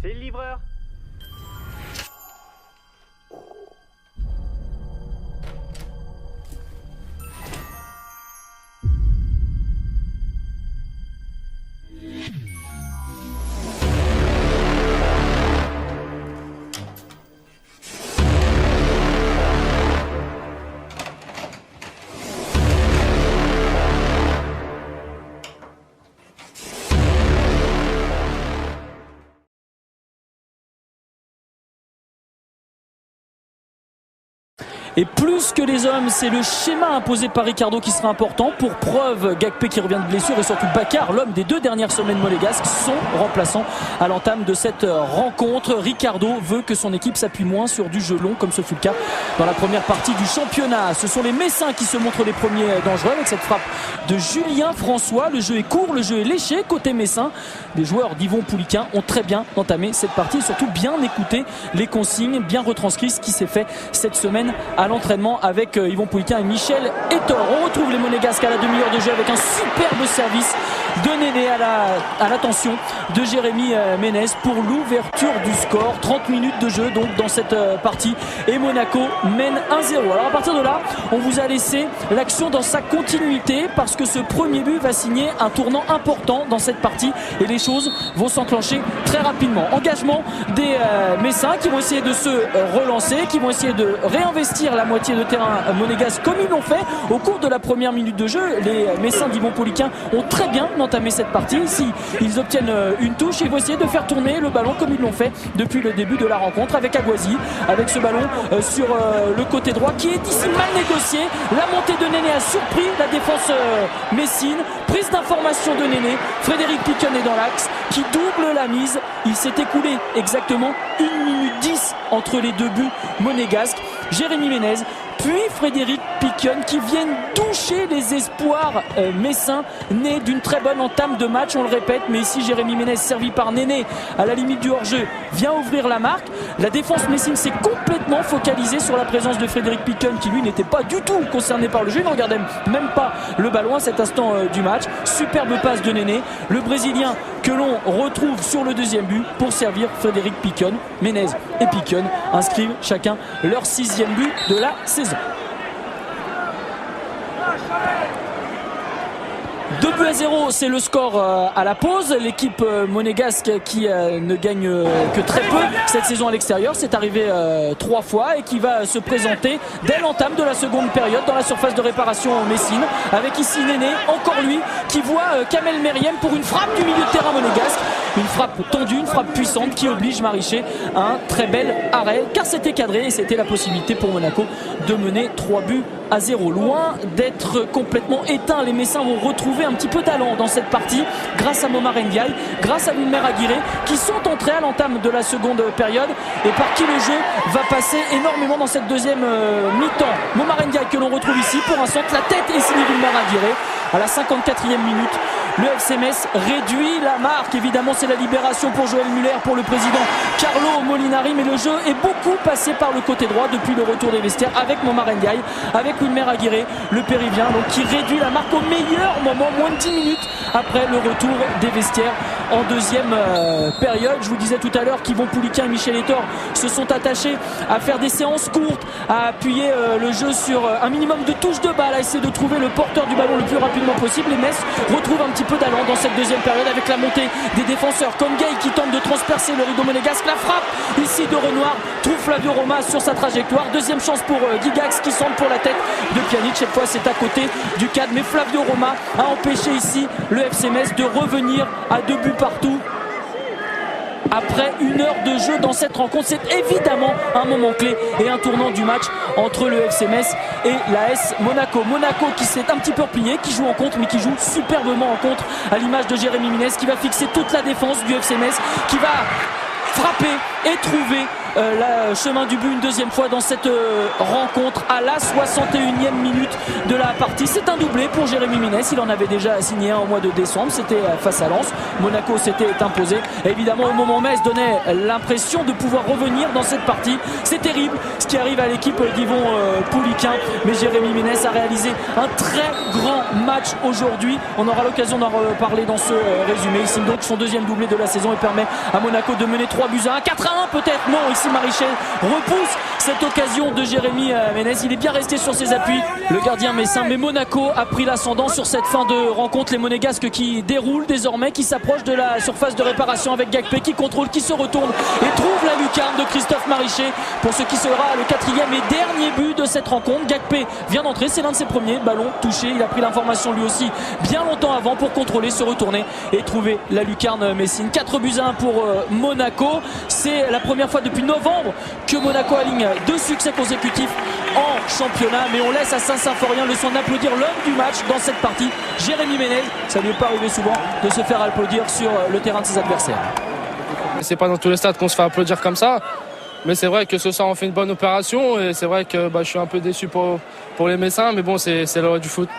C'est le livreur. Et plus que les hommes, c'est le schéma imposé par Ricardo qui sera important. Pour preuve, Gakpé qui revient de blessure et surtout Bakar, l'homme des 2 dernières semaines monégasques, sont remplaçants à l'entame de cette rencontre. Ricardo veut que son équipe s'appuie moins sur du jeu long comme ce fut le cas dans la première partie du championnat. Ce sont les Messins qui se montrent les premiers dangereux avec cette frappe de Julien François. Le jeu est court, le jeu est léché côté Messin. Les joueurs d'Yvon Pouliquen ont très bien entamé cette partie et surtout bien écouté les consignes, bien retranscrit ce qui s'est fait cette semaine à l'entraînement avec Yvon Pouliquen et Michel Etor. On retrouve les Monégasques à la demi-heure de jeu avec un superbe service de Néné à l'attention de Jérémy Ménez pour l'ouverture du score. 30 minutes de jeu donc dans cette partie et Monaco mène 1-0. Alors à partir de là, on vous a laissé l'action dans sa continuité parce que ce premier but va signer un tournant important dans cette partie et les choses vont s'enclencher très rapidement. Engagement des Messins qui vont essayer de se relancer, qui vont essayer de réinvestir la moitié de terrain monégasque comme ils l'ont fait au cours de la première minute de jeu. Les Messins d'Yvon Pouliquen ont très bien entamé cette partie. Ici, ils obtiennent une touche et ils vont essayer de faire tourner le ballon comme ils l'ont fait depuis le début de la rencontre avec Aguazi, avec ce ballon sur le côté droit qui est ici mal négocié. La montée de Néné a surpris la défense messine. Prise d'information de Néné. Frédéric Piquon est dans l'axe qui double la mise. Il s'est écoulé exactement 1 minute 10 entre les 2 buts monégasques. Jérémy Ménez puis Frédéric Piquon qui viennent toucher les espoirs messins nés d'une très bonne entame de match, on le répète, mais ici Jérémy Ménez servi par Néné à la limite du hors-jeu vient ouvrir la marque. La défense messine s'est complètement focalisée sur la présence de Frédéric Piquon qui lui n'était pas du tout concerné par le jeu, il ne regardait même pas le ballon à cet instant du match. Superbe passe de Néné, le Brésilien que l'on retrouve sur le deuxième but pour servir Frédéric Piquon. Ménez et Piquon inscrivent chacun leur 6e but de la saison. 2-0, c'est le score à la pause. L'équipe monégasque qui ne gagne que très peu cette saison à l'extérieur, c'est arrivé 3 fois et qui va se présenter dès l'entame de la seconde période dans la surface de réparation Messine, avec ici Néné, encore lui, qui voit Kamel Meriem pour une frappe du milieu de terrain monégasque. Une frappe tendue, une frappe puissante qui oblige Mariché à un très bel arrêt car c'était cadré et c'était la possibilité pour Monaco de mener 3-0. Loin d'être complètement éteint, les Messins vont retrouver un petit peu d'allant dans cette partie grâce à Momar Ndiaye, grâce à Wilmer Aguirre qui sont entrés à l'entame de la seconde période et par qui le jeu va passer énormément dans cette deuxième mi-temps. Momar Ndiaye que l'on retrouve ici pour un centre, la tête et signé Wilmer Aguirre à la 54e minute. Le FC Metz réduit la marque. Évidemment, c'est la libération pour Joël Muller, pour le président Carlo Molinari. Mais le jeu est beaucoup passé par le côté droit depuis le retour des vestiaires avec Momar Ndiaye, avec Wilmer Aguirre, le Péruvien, donc qui réduit la marque au meilleur moment, moins de 10 minutes après le retour des vestiaires en deuxième période. Je vous disais tout à l'heure qu'Yvon Pouliquen et Michel Etor se sont attachés à faire des séances courtes, à appuyer le jeu sur un minimum de touches de balle, à essayer de trouver le porteur du ballon le plus rapidement possible. Les Metz retrouvent un petit peu d'allant dans cette deuxième période avec la montée des défenseurs comme Gay qui tente de transpercer le rideau monégasque. La frappe ici de Renoir trouve Flavio Roma sur sa trajectoire. Deuxième chance pour Gigax qui centre pour la tête de Pjanic. Cette fois c'est à côté du cadre, mais Flavio Roma a empêché ici le FC Metz de revenir à 2 buts partout. Après 1 heure de jeu dans cette rencontre, c'est évidemment un moment clé et un tournant du match entre le FC Metz et l'AS Monaco. Monaco qui s'est un petit peu replié, qui joue en contre, mais qui joue superbement en contre, à l'image de Jérémy Ménez qui va fixer toute la défense du FC Metz, qui va frapper et trouver le chemin du but une deuxième fois dans cette rencontre à la 61e minute de la partie. C'est un doublé pour Jérémy Ménès. Il en avait déjà signé un au mois de décembre. C'était face à Lens. Monaco s'était imposé. Et évidemment, au moment Metz donnait l'impression de pouvoir revenir dans cette partie. C'est terrible ce qui arrive à l'équipe d'Yvon Pouliquin. Mais Jérémy Ménès a réalisé un très grand match aujourd'hui. On aura l'occasion d'en reparler dans ce résumé. Il signe donc son deuxième doublé de la saison et permet à Monaco de mener 3 buts à 1. 4-1 peut-être. Non, ici Marichel repousse cette occasion de Jérémy Ménès. Il est bien resté sur ses appuis, le gardien messin. Mais Monaco a pris l'ascendant sur cette fin de rencontre. Les Monégasques qui déroulent désormais, qui s'approchent de la surface de réparation avec Gakpé qui contrôle, qui se retourne et trouve la lucarne de Christophe Marichet pour ce qui sera le 4e et dernier but de cette rencontre. Gakpé vient d'entrer, c'est l'un de ses premiers ballons touchés. Il a pris l'information lui aussi bien longtemps avant pour contrôler, se retourner et trouver la lucarne messine. 4 buts à 1 pour Monaco. C'est la première fois depuis novembre que Monaco aligne 2 succès consécutifs en championnat. Mais on laisse à Saint-Symphorien le soin d'applaudir l'homme du match dans cette partie, Jérémy Ménès. Ça ne lui est pas arrivé souvent de se faire applaudir sur le terrain de ses adversaires. C'est pas dans tous les stades qu'on se fait applaudir comme ça. Mais c'est vrai que ce soir on fait une bonne opération et c'est vrai que je suis un peu déçu pour les Messins. Mais bon, c'est l'heure du foot.